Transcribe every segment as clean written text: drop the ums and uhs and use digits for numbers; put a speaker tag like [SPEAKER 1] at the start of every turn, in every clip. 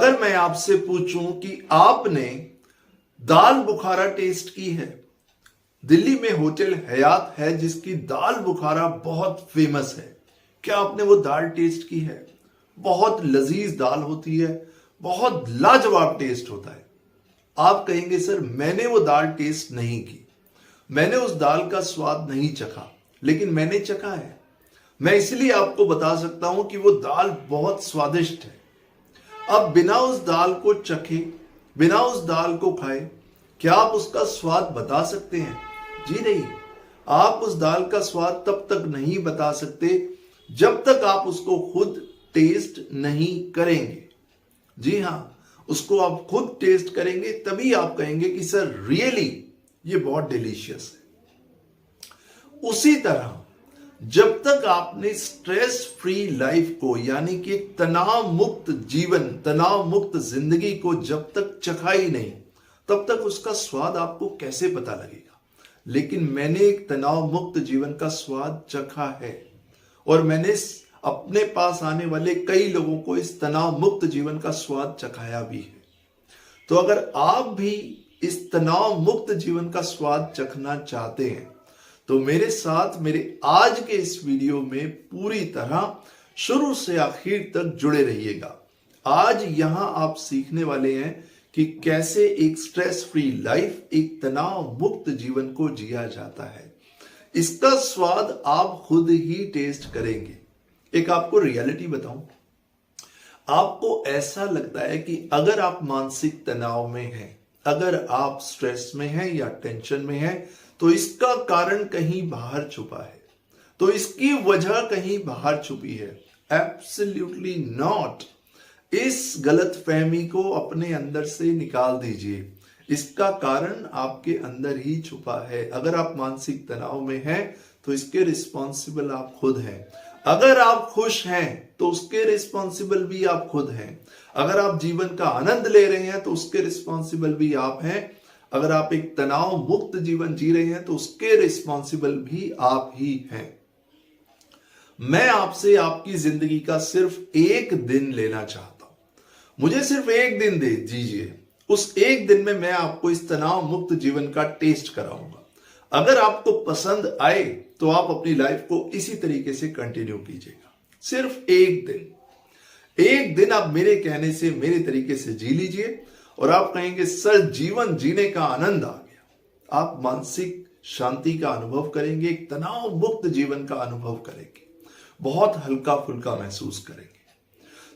[SPEAKER 1] अगर मैं आपसे पूछूं कि आपने दाल बुखारा टेस्ट की है? दिल्ली में होटल हयात है जिसकी दाल बुखारा बहुत फेमस है। क्या आपने वो दाल टेस्ट की है? बहुत लजीज दाल होती है, बहुत लाजवाब टेस्ट होता है। आप कहेंगे सर मैंने वो दाल टेस्ट नहीं की, मैंने उस दाल का स्वाद नहीं चखा, लेकिन मैंने चखा है। मैं इसलिए आपको बता सकता हूं कि वो दाल बहुत स्वादिष्ट है। अब बिना उस दाल को चखे, बिना उस दाल को खाए, क्या आप उसका स्वाद बता सकते हैं? जी नहीं। आप उस दाल का स्वाद तब तक नहीं बता सकते जब तक आप उसको खुद टेस्ट नहीं करेंगे। जी हां, उसको आप खुद टेस्ट करेंगे तभी आप कहेंगे कि सर रियली ये बहुत डिलीशियस है। उसी तरह जब तक आपने स्ट्रेस फ्री लाइफ को, यानी कि तनाव मुक्त जीवन, तनाव मुक्त जिंदगी को जब तक चखा ही नहीं, तब तक उसका स्वाद आपको कैसे पता लगेगा? लेकिन मैंने एक तनाव मुक्त जीवन का स्वाद चखा है और मैंने अपने पास आने वाले कई लोगों को इस तनाव मुक्त जीवन का स्वाद चखाया भी है। तो अगर आप भी इस तनाव मुक्त जीवन का स्वाद चखना चाहते हैं तो मेरे साथ मेरे आज के इस वीडियो में पूरी तरह शुरू से आखिर तक जुड़े रहिएगा। आज यहां आप सीखने वाले हैं कि कैसे एक स्ट्रेस फ्री लाइफ, एक तनाव मुक्त जीवन को जिया जाता है। इसका स्वाद आप खुद ही टेस्ट करेंगे। एक आपको रियलिटी बताऊं, आपको ऐसा लगता है कि अगर आप मानसिक तनाव में हैं, अगर आप स्ट्रेस में हैं या टेंशन में हैं, तो इसका कारण कहीं बाहर छुपा है, तो इसकी वजह कहीं बाहर छुपी है। Absolutely not. इस गलत फहमी को अपने अंदर से निकाल दीजिए। इसका कारण आपके अंदर ही छुपा है। अगर आप मानसिक तनाव में हैं तो इसके रिस्पॉन्सिबल आप खुद हैं। अगर आप खुश हैं तो उसके रिस्पॉन्सिबल भी आप खुद हैं। अगर आप जीवन का आनंद ले रहे हैं तो उसके रिस्पॉन्सिबल भी आप हैं। अगर आप एक तनाव मुक्त जीवन जी रहे हैं तो उसके रिस्पॉन्सिबल भी आप ही हैं। मैं आपसे आपकी जिंदगी का सिर्फ एक दिन लेना चाहता हूं। मुझे सिर्फ एक दिन दे दीजिए। उस एक दिन में मैं आपको इस तनाव मुक्त जीवन का टेस्ट कराऊंगा। अगर आपको पसंद आए तो आप अपनी लाइफ को इसी तरीके से कंटिन्यू कीजिएगा। सिर्फ एक दिन, एक दिन आप मेरे कहने से, मेरे तरीके से जी लीजिए और आप कहेंगे सर जीवन जीने का आनंद आ गया। आप मानसिक शांति का अनुभव करेंगे, एक तनाव मुक्त जीवन का अनुभव करेंगे, बहुत हल्का फुल्का महसूस करेंगे।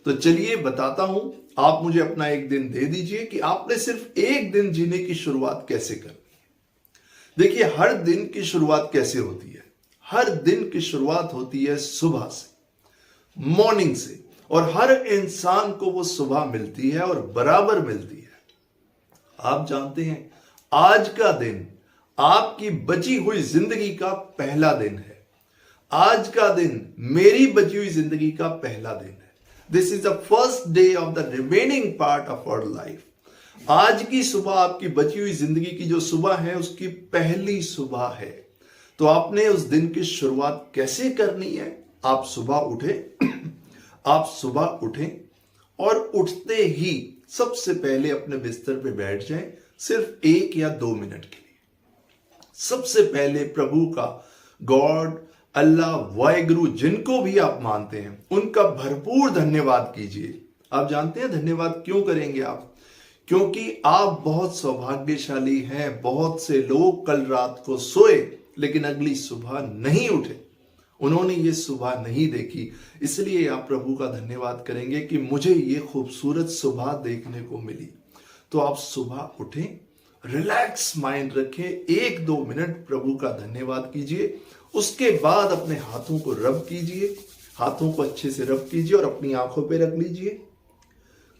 [SPEAKER 1] तो चलिए बताता हूं, आप मुझे अपना एक दिन दे दीजिए कि आपने सिर्फ एक दिन जीने की शुरुआत कैसे करनी है। देखिए, हर दिन की शुरुआत कैसे होती है? हर दिन की शुरुआत होती है सुबह से, मॉर्निंग से, और हर इंसान को वो सुबह मिलती है और बराबर मिलती है। आप जानते हैं आज का दिन आपकी बची हुई जिंदगी का पहला दिन है। आज का दिन मेरी बची हुई जिंदगी का पहला दिन है। This is the first day of the remaining part of our life. आज की सुबह आपकी बची हुई जिंदगी की जो सुबह है उसकी पहली सुबह है। तो आपने उस दिन की शुरुआत कैसे करनी है? आप सुबह उठें आप सुबह उठें और उठते ही सबसे पहले अपने बिस्तर पे बैठ जाएं, सिर्फ 1 या 2 मिनट के लिए। सबसे पहले प्रभु का, गॉड, अल्लाह, वाहिगुरु, जिनको भी आप मानते हैं, उनका भरपूर धन्यवाद कीजिए। आप जानते हैं धन्यवाद क्यों करेंगे आप? क्योंकि आप बहुत सौभाग्यशाली हैं। बहुत से लोग कल रात को सोए लेकिन अगली सुबह नहीं उठे, उन्होंने ये सुबह नहीं देखी। इसलिए आप प्रभु का धन्यवाद करेंगे कि मुझे ये खूबसूरत सुबह देखने को मिली। तो आप सुबह उठें, रिलैक्स माइंड रखें, 1-2 मिनट प्रभु का धन्यवाद कीजिए। उसके बाद अपने हाथों को रब कीजिए, हाथों को अच्छे से रब कीजिए और अपनी आंखों पे रख लीजिए।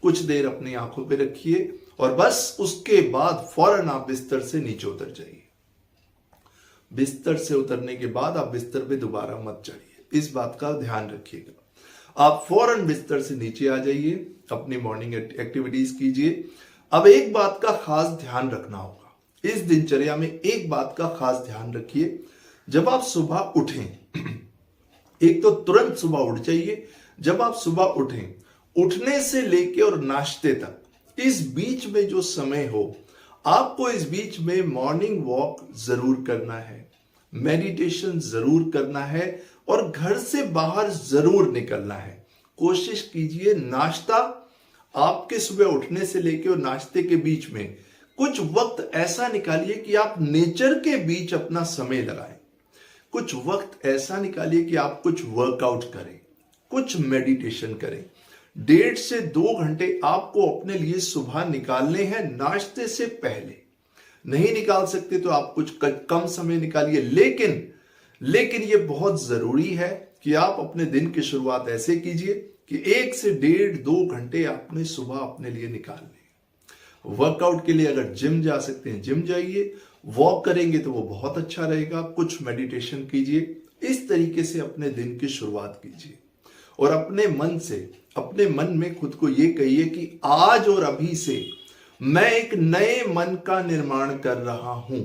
[SPEAKER 1] कुछ देर अपनी आंखों पे रखिए और बस उसके बाद फौरन आप बिस्तर से नीचे उतर जाइए। बिस्तर से उतरने के बाद आप बिस्तर पे दोबारा मत चढ़िए, इस बात का ध्यान रखिएगा। आप फौरन बिस्तर से नीचे आ जाइए, अपनी मॉर्निंग एक्टिविटीज कीजिए। अब एक बात का खास ध्यान रखना होगा, इस दिनचर्या में एक बात का खास ध्यान रखिए। जब आप सुबह उठें, एक तो तुरंत सुबह उठ जाइए। जब आप सुबह उठें उठने से लेके और नाश्ते तक इस बीच में जो समय हो, आपको इस बीच में मॉर्निंग वॉक जरूर करना है, मेडिटेशन जरूर करना है और घर से बाहर जरूर निकलना है। कोशिश कीजिए नाश्ता आपके सुबह उठने से लेके और नाश्ते के बीच में कुछ वक्त ऐसा निकालिए कि आप नेचर के बीच अपना समय लगाएं। कुछ वक्त ऐसा निकालिए कि आप कुछ वर्कआउट करें, कुछ मेडिटेशन करें। 1.5 से 2 घंटे आपको अपने लिए सुबह निकालने हैं नाश्ते से पहले। नहीं निकाल सकते तो आप कुछ कम समय निकालिए, लेकिन ये बहुत जरूरी है कि आप अपने दिन की शुरुआत ऐसे कीजिए कि 1 से 1.5-2 घंटे आपने सुबह अपने लिए निकालने। वर्कआउट के लिए अगर जिम जा सकते हैं जिम जाइए, वॉक करेंगे तो वो बहुत अच्छा रहेगा, कुछ मेडिटेशन कीजिए। इस तरीके से अपने दिन की शुरुआत कीजिए और अपने मन में खुद को ये कहिए कि आज और अभी से मैं एक नए मन का निर्माण कर रहा हूं।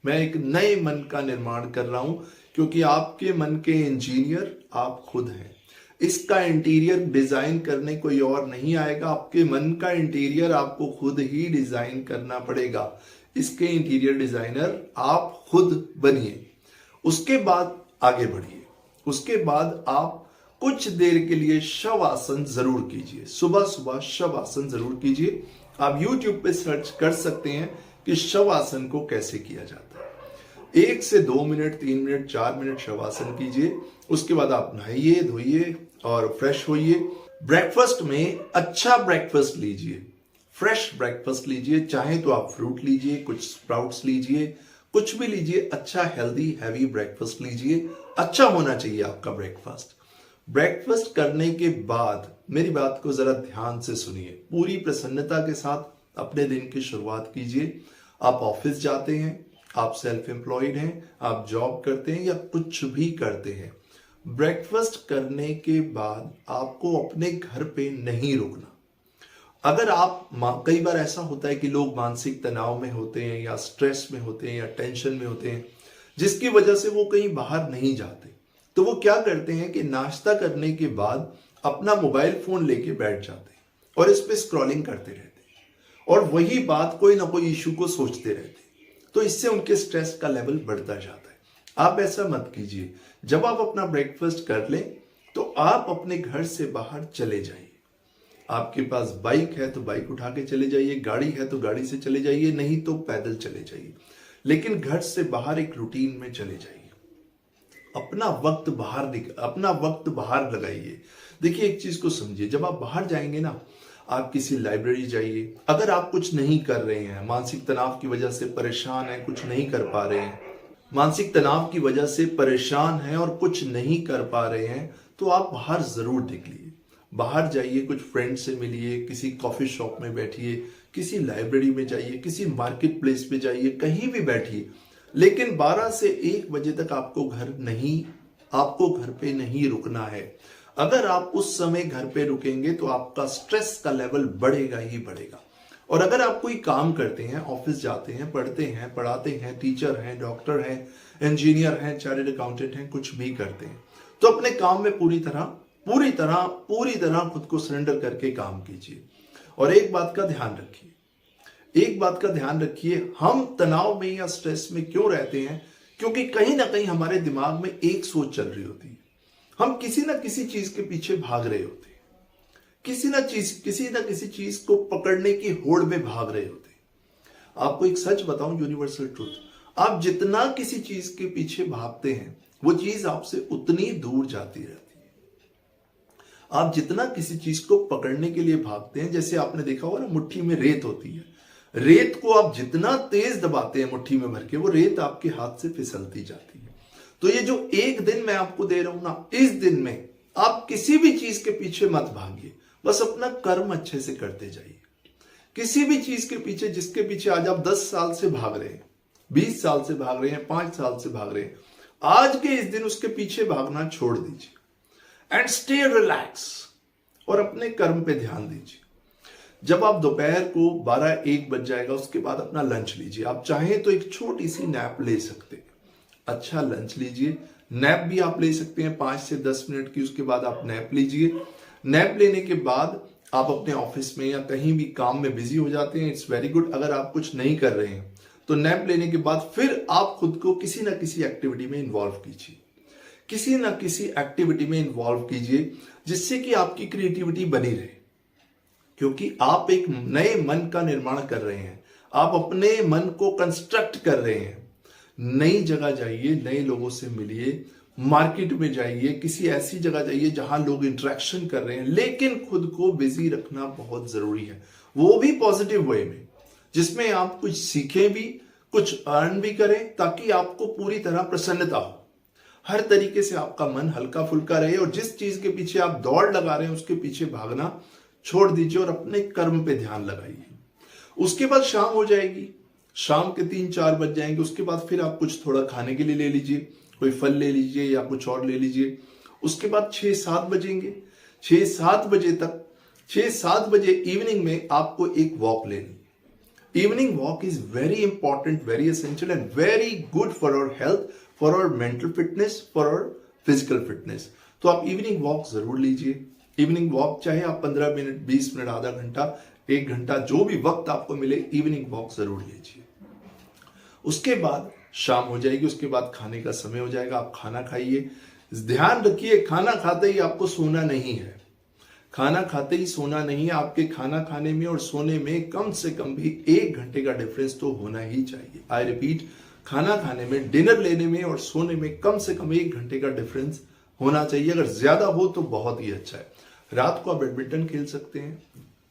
[SPEAKER 1] मैं एक नए मन का निर्माण कर रहा हूं, क्योंकि आपके मन के इंजीनियर आप खुद हैं। इसका इंटीरियर डिजाइन करने कोई और नहीं आएगा, आपके मन का इंटीरियर आपको खुद ही डिजाइन करना पड़ेगा। इसके इंटीरियर डिजाइनर आप खुद बनिए। उसके बाद आगे बढ़िए। उसके बाद आप कुछ देर के लिए शवासन जरूर कीजिए। सुबह सुबह शवासन जरूर कीजिए। आप YouTube पे सर्च कर सकते हैं कि शवासन को कैसे किया जाता है। 1 से 2 मिनट, 3 मिनट, 4 मिनट शवासन कीजिए। उसके बाद आप नहाइए धोइए और फ्रेश होइए। ब्रेकफास्ट में अच्छा ब्रेकफास्ट लीजिए, फ्रेश ब्रेकफास्ट लीजिए। चाहे तो आप फ्रूट लीजिए, कुछ स्प्राउट्स लीजिए, कुछ भी लीजिए। अच्छा हेल्दी हैवी ब्रेकफास्ट लीजिए। अच्छा होना चाहिए आपका ब्रेकफास्ट। ब्रेकफास्ट करने के बाद मेरी बात को जरा ध्यान से सुनिए। पूरी प्रसन्नता के साथ अपने दिन की शुरुआत कीजिए। आप ऑफिस जाते हैं, आप सेल्फ एम्प्लॉयड हैं, आप जॉब करते हैं या कुछ भी करते हैं, ब्रेकफास्ट करने के बाद आपको अपने घर पे नहीं रुकना। अगर आप कई बार ऐसा होता है कि लोग मानसिक तनाव में होते हैं या स्ट्रेस में होते हैं या टेंशन में होते हैं, जिसकी वजह से वो कहीं बाहर नहीं जाते, तो वो क्या करते हैं कि नाश्ता करने के बाद अपना मोबाइल फोन लेके बैठ जाते हैं और इस पे स्क्रॉलिंग करते रहते हैं और वही बात कोई ना कोई इशू को सोचते रहते हैं। तो इससे उनके स्ट्रेस का लेवल बढ़ता जाता है। आप ऐसा मत कीजिए। जब आप अपना ब्रेकफास्ट कर लें तो आप अपने घर से बाहर चले जाइए। आपके पास बाइक है तो बाइक उठा के चले जाइए, गाड़ी है तो गाड़ी से चले जाइए, नहीं तो पैदल चले जाइए, लेकिन घर से बाहर एक रूटीन में चले जाइए। अपना वक्त बाहर लगाइए। देखिए एक चीज को समझिए, जब आप बाहर जाएंगे ना, आप किसी लाइब्रेरी जाइए। अगर आप कुछ नहीं कर रहे हैं, मानसिक तनाव की वजह से परेशान हैं, कुछ नहीं कर पा रहे हैं, मानसिक तनाव की वजह से परेशान हैं और कुछ नहीं कर पा रहे हैं, तो आप बाहर जरूर निकलिए। बाहर जाइए, कुछ फ्रेंड से मिलिए, किसी कॉफी शॉप में बैठिए, किसी लाइब्रेरी में जाइए, किसी मार्केट प्लेस पे जाइए, कहीं भी बैठिए, लेकिन 12 से 1 बजे तक आपको घर पे नहीं रुकना है। अगर आप उस समय घर पे रुकेंगे तो आपका स्ट्रेस का लेवल बढ़ेगा ही बढ़ेगा। और अगर आप कोई काम करते हैं, ऑफिस जाते हैं, पढ़ते हैं, पढ़ाते हैं, टीचर हैं, डॉक्टर हैं, इंजीनियर हैं, चार्टर्ड अकाउंटेंट हैं, कुछ भी करते हैं, तो अपने काम में पूरी तरह खुद को सरेंडर करके काम कीजिए। और एक बात का ध्यान रखिए, हम तनाव में या स्ट्रेस में क्यों रहते हैं? क्योंकि कहीं ना कहीं हमारे दिमाग में एक सोच चल रही होती है। हम किसी ना किसी चीज के पीछे भाग रहे होते हैं, किसी ना किसी चीज को पकड़ने की होड़ में भाग रहे होते हैं। आपको एक सच बताऊं, यूनिवर्सल ट्रूथ, आप जितना किसी चीज के पीछे भागते हैं वो चीज आपसे उतनी दूर जाती रहती है। आप जितना किसी चीज को पकड़ने के लिए भागते हैं, जैसे आपने देखा होगा ना, मुट्ठी में रेत होती है, रेत को आप जितना तेज दबाते हैं मुट्ठी में भर के, वो रेत आपके हाथ से फिसलती जाती है। तो ये जो एक दिन मैं आपको दे रहा हूं ना, इस दिन में आप किसी भी चीज के पीछे मत भागिए, बस अपना कर्म अच्छे से करते जाइए। किसी भी चीज के पीछे, जिसके पीछे आज आप 10 साल से भाग रहे हैं, 20 साल से भाग रहे हैं, 5 साल से भाग रहे हैं, आज के इस दिन उसके पीछे भागना छोड़ दीजिए एंड स्टे रिलैक्स और अपने कर्म पे ध्यान दीजिए। जब आप दोपहर को 12-1 बज जाएगा, उसके बाद अपना लंच लीजिए। आप चाहें तो एक छोटी सी नैप ले सकते हैं। अच्छा लंच लीजिए। नैप भी आप ले सकते हैं 5 से 10 मिनट की, उसके बाद आप नैप लीजिए। नैप लेने के बाद आप अपने ऑफिस में या कहीं भी काम में बिजी हो जाते हैं, इट्स वेरी गुड। अगर आप कुछ नहीं कर रहे हैं तो नैप लेने के बाद फिर आप खुद को किसी ना किसी एक्टिविटी में इन्वॉल्व कीजिए, किसी ना किसी एक्टिविटी में इन्वॉल्व कीजिए जिससे कि आपकी क्रिएटिविटी बनी रहे, क्योंकि आप एक नए मन का निर्माण कर रहे हैं, आप अपने मन को कंस्ट्रक्ट कर रहे हैं। नई जगह जाइए, नए लोगों से मिलिए, मार्केट में जाइए, किसी ऐसी जगह जाइए जहां लोग इंटरेक्शन कर रहे हैं, लेकिन खुद को बिजी रखना बहुत जरूरी है, वो भी पॉजिटिव वे में, जिसमें आप कुछ सीखें भी, कुछ अर्न भी करें, ताकि आपको पूरी तरह प्रसन्नता हो, हर तरीके से आपका मन हल्का फुल्का रहे और जिस चीज के पीछे आप दौड़ लगा रहे हैं उसके पीछे भागना छोड़ दीजिए और अपने कर्म पे ध्यान लगाइए। उसके बाद शाम हो जाएगी, शाम के 3-4 बज जाएंगे, उसके बाद फिर आप कुछ थोड़ा खाने के लिए ले लीजिए, कोई फल ले लीजिए या कुछ और ले लीजिए। उसके बाद 6-7 बजेंगे, 6-7 बजे तक, 6-7 बजे इवनिंग में आपको एक वॉक लेनी। Evening walk is very important, very essential and very good for our health, for our mental fitness, for our physical fitness. तो आप इवनिंग वॉक जरूर लीजिए। इवनिंग वॉक चाहे आप 15 मिनट, 20 मिनट, आधा घंटा, 1 घंटा, जो भी वक्त आपको मिले, इवनिंग वॉक जरूर लीजिए। उसके बाद शाम हो जाएगी, उसके बाद खाने का समय हो जाएगा, आप खाना खाइए। ध्यान रखिए, खाना खाते ही आपको सोना नहीं है, खाना खाते ही सोना नहीं है। आपके खाना खाने में और सोने में कम से कम भी 1 घंटे का डिफरेंस तो होना ही चाहिए। आई रिपीट, खाना खाने में, डिनर लेने में और सोने में कम से कम 1 घंटे का डिफरेंस होना चाहिए। अगर ज्यादा हो तो बहुत ही अच्छा है। रात को आप बैडमिंटन खेल सकते हैं,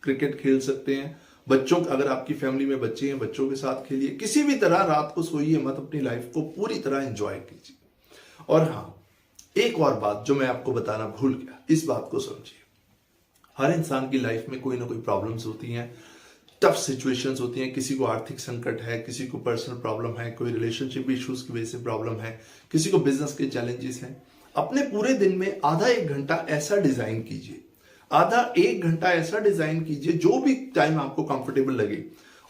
[SPEAKER 1] क्रिकेट खेल सकते हैं, बच्चों, अगर आपकी फैमिली में बच्चे हैं, बच्चों के साथ खेलिए। किसी भी तरह रात को सोइए मत, अपनी लाइफ को पूरी तरह एंजॉय कीजिए। और हाँ, एक और बात जो मैं आपको बताना भूल गया, इस बात को समझिए। हर इंसान की लाइफ में कोई ना कोई प्रॉब्लम्स होती हैं, टफ सिचुएशंस होती हैं। किसी को आर्थिक संकट है, किसी को पर्सनल प्रॉब्लम है, कोई रिलेशनशिप इश्यूज की वजह से प्रॉब्लम है, किसी को बिजनेस के चैलेंजेस हैं। अपने पूरे दिन में आधा 1 घंटा ऐसा डिजाइन कीजिए, आधा 1 घंटा ऐसा डिजाइन कीजिए, जो भी टाइम आपको कंफर्टेबल लगे,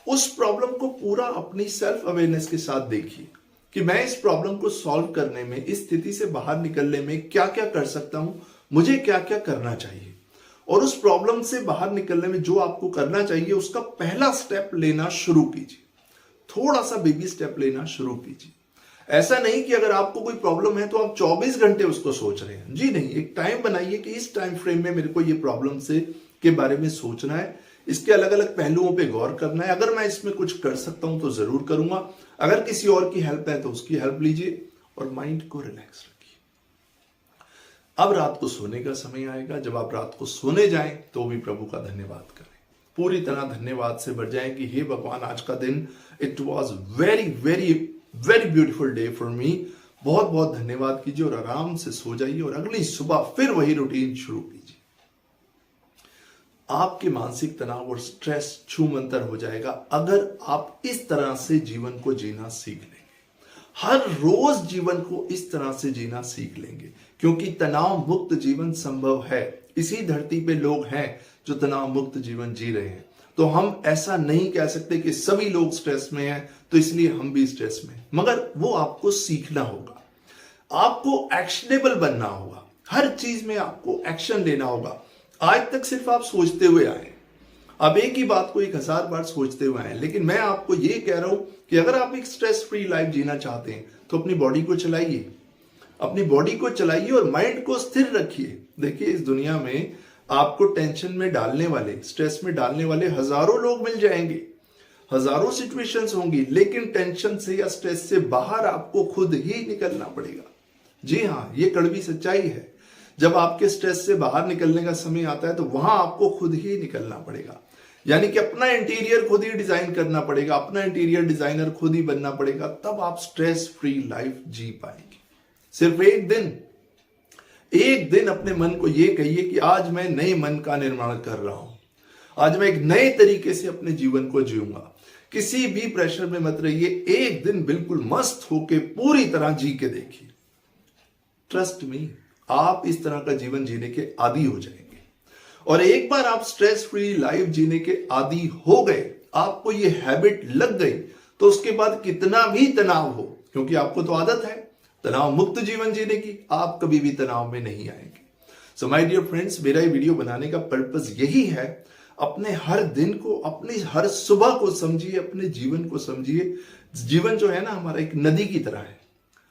[SPEAKER 1] उस प्रॉब्लम को पूरा अपनी सेल्फ अवेयरनेस के साथ देखिए कि मैं इस प्रॉब्लम को सॉल्व करने में, इस स्थिति से बाहर निकलने में क्या क्या कर सकता हूं, मुझे क्या क्या करना चाहिए। और उस प्रॉब्लम से बाहर निकलने में जो आपको करना चाहिए, उसका पहला स्टेप लेना शुरू कीजिए, थोड़ा सा बेबी स्टेप लेना शुरू कीजिए। ऐसा नहीं कि अगर आपको कोई प्रॉब्लम है तो आप 24 घंटे उसको सोच रहे हैं, जी नहीं। एक टाइम बनाइए कि इस टाइम फ्रेम में मेरे को ये प्रॉब्लम से के बारे में सोचना है, इसके अलग अलग पहलुओं पे गौर करना है। अगर मैं इसमें कुछ कर सकता हूं तो जरूर करूंगा, अगर किसी और की हेल्प है तो उसकी हेल्प लीजिए और माइंड को रिलैक्स रखिए। अब रात को सोने का समय आएगा, जब आप रात को सोने जाएं तो भी प्रभु का धन्यवाद करें, पूरी तरह धन्यवाद से भर जाएं कि हे भगवान, आज का दिन it was very very very beautiful day for me. बहुत बहुत धन्यवाद कीजिए और आराम से सो जाइए और अगली सुबह फिर वही रूटीन शुरू कीजिए। आपके मानसिक तनाव और स्ट्रेस छूमंतर हो जाएगा अगर आप इस तरह से जीवन को जीना सीख लेंगे। हर रोज जीवन को इस तरह से जीना सीख लेंगे, क्योंकि तनाव मुक्त जीवन संभव है। इसी धरती पे लोग हैं जो तनाव मुक्त जीवन जी रहे हैं। तो हम ऐसा नहीं कह सकते कि सभी लोग स्ट्रेस में हैं तो इसलिए हम भी स्ट्रेस में, मगर वो आपको सीखना होगा, आपको एक्शनेबल बनना होगा, हर चीज में आपको एक्शन लेना होगा। आज तक सिर्फ आप सोचते हुए आए, अब एक ही बात को 1000 बार सोचते हुए आए, लेकिन मैं आपको ये कह रहा हूं कि अगर आप एक स्ट्रेस फ्री लाइफ जीना चाहते हैं तो अपनी बॉडी को चलाइए, अपनी बॉडी को चलाइए और माइंड को स्थिर रखिए। देखिए, इस दुनिया में आपको टेंशन में डालने वाले, स्ट्रेस में डालने वाले हजारों लोग मिल जाएंगे, हजारों सिचुएशंस होंगी, लेकिन टेंशन से या स्ट्रेस से बाहर आपको खुद ही निकलना पड़ेगा। जी हाँ, ये कड़वी सच्चाई है। जब आपके स्ट्रेस से बाहर निकलने का समय आता है तो वहां आपको खुद ही निकलना पड़ेगा, यानी कि अपना इंटीरियर खुद ही डिजाइन करना पड़ेगा, अपना इंटीरियर डिजाइनर खुद ही बनना पड़ेगा, तब आप स्ट्रेस फ्री लाइफ जी पाएंगे। सिर्फ एक दिन अपने मन को यह कहिए कि आज मैं नए मन का निर्माण कर रहा हूं, आज मैं एक नए तरीके से अपने जीवन को जीऊंगा। किसी भी प्रेशर में मत रहिए, एक दिन बिल्कुल मस्त होके पूरी तरह जी के देखिए। ट्रस्ट मी, आप इस तरह का जीवन जीने के आदी हो जाएंगे। और एक बार आप स्ट्रेस फ्री लाइफ जीने के आदी हो गए, आपको ये हैबिट लग गई, तो उसके बाद कितना भी तनाव हो, क्योंकि आपको तो आदत है तनाव मुक्त जीवन जीने की, आप कभी भी तनाव में नहीं आएंगे। सो माय डियर फ्रेंड्स, मेरा ये वीडियो बनाने का पर्पस यही है, अपने हर दिन को, अपनी हर सुबह को समझिए, अपने जीवन को समझिए। जीवन जो है ना हमारा एक नदी की तरह है।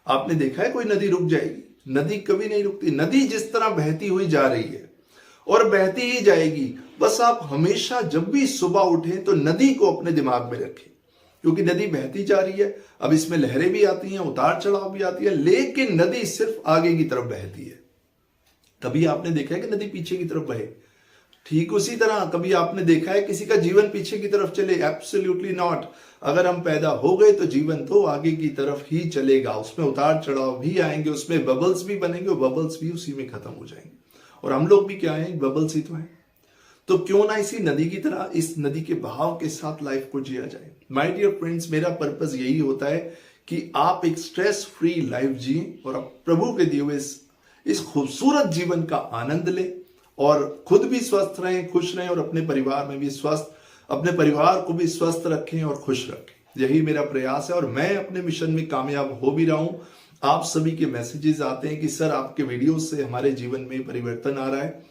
[SPEAKER 1] आपने देखा है कोई नदी रुक जाएगी? नदी कभी नहीं रुकती। नदी जिस तरह बहती हुई जा रही है और बहती ही जाएगी। बस आप हमेशा जब भी सुबह उठें तो नदी को अपने दिमाग में रखें, क्योंकि नदी बहती जा रही है। अब इसमें लहरें भी आती हैं, उतार चढ़ाव भी आती है, लेकिन नदी सिर्फ आगे की तरफ बहती है। कभी आपने देखा है कि नदी पीछे की तरफ बहे? ठीक उसी तरह कभी आपने देखा है किसी का जीवन पीछे की तरफ चले? Absolutely not. अगर हम पैदा हो गए तो जीवन तो आगे की तरफ ही चलेगा। उसमें उतार चढ़ाव भी आएंगे, उसमें बबल्स भी बनेंगे और बबल्स भी उसी में खत्म हो जाएंगे। और हम लोग भी क्या हैं? बबल्स ही तो हैं। तो क्यों ना इसी नदी की तरह इस नदी के बहाव के साथ लाइफ को जिया जाए। माय डियर फ्रेंड्स, मेरा पर्पस यही होता है कि आप एक स्ट्रेस फ्री लाइफ जिए और आप प्रभु के दिए हुए इस खूबसूरत जीवन का आनंद लें और खुद भी स्वस्थ रहें, खुश रहें और अपने परिवार में भी अपने परिवार को भी स्वस्थ रखें और खुश रखें। यही मेरा प्रयास है और मैं अपने मिशन में कामयाब हो भी रहा हूं। आप सभी के मैसेजेस आते हैं कि सर आपके वीडियो से हमारे जीवन में परिवर्तन आ रहा है।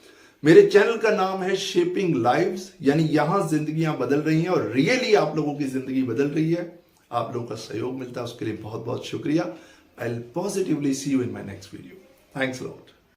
[SPEAKER 1] मेरे चैनल का नाम है शेपिंग लाइव्स, यानी यहां जिंदगियां बदल रही हैं और रियली आप लोगों की जिंदगी बदल रही है। आप लोगों का सहयोग मिलता है, उसके लिए बहुत बहुत शुक्रिया। I will positively see you in my next video. Thanks a lot.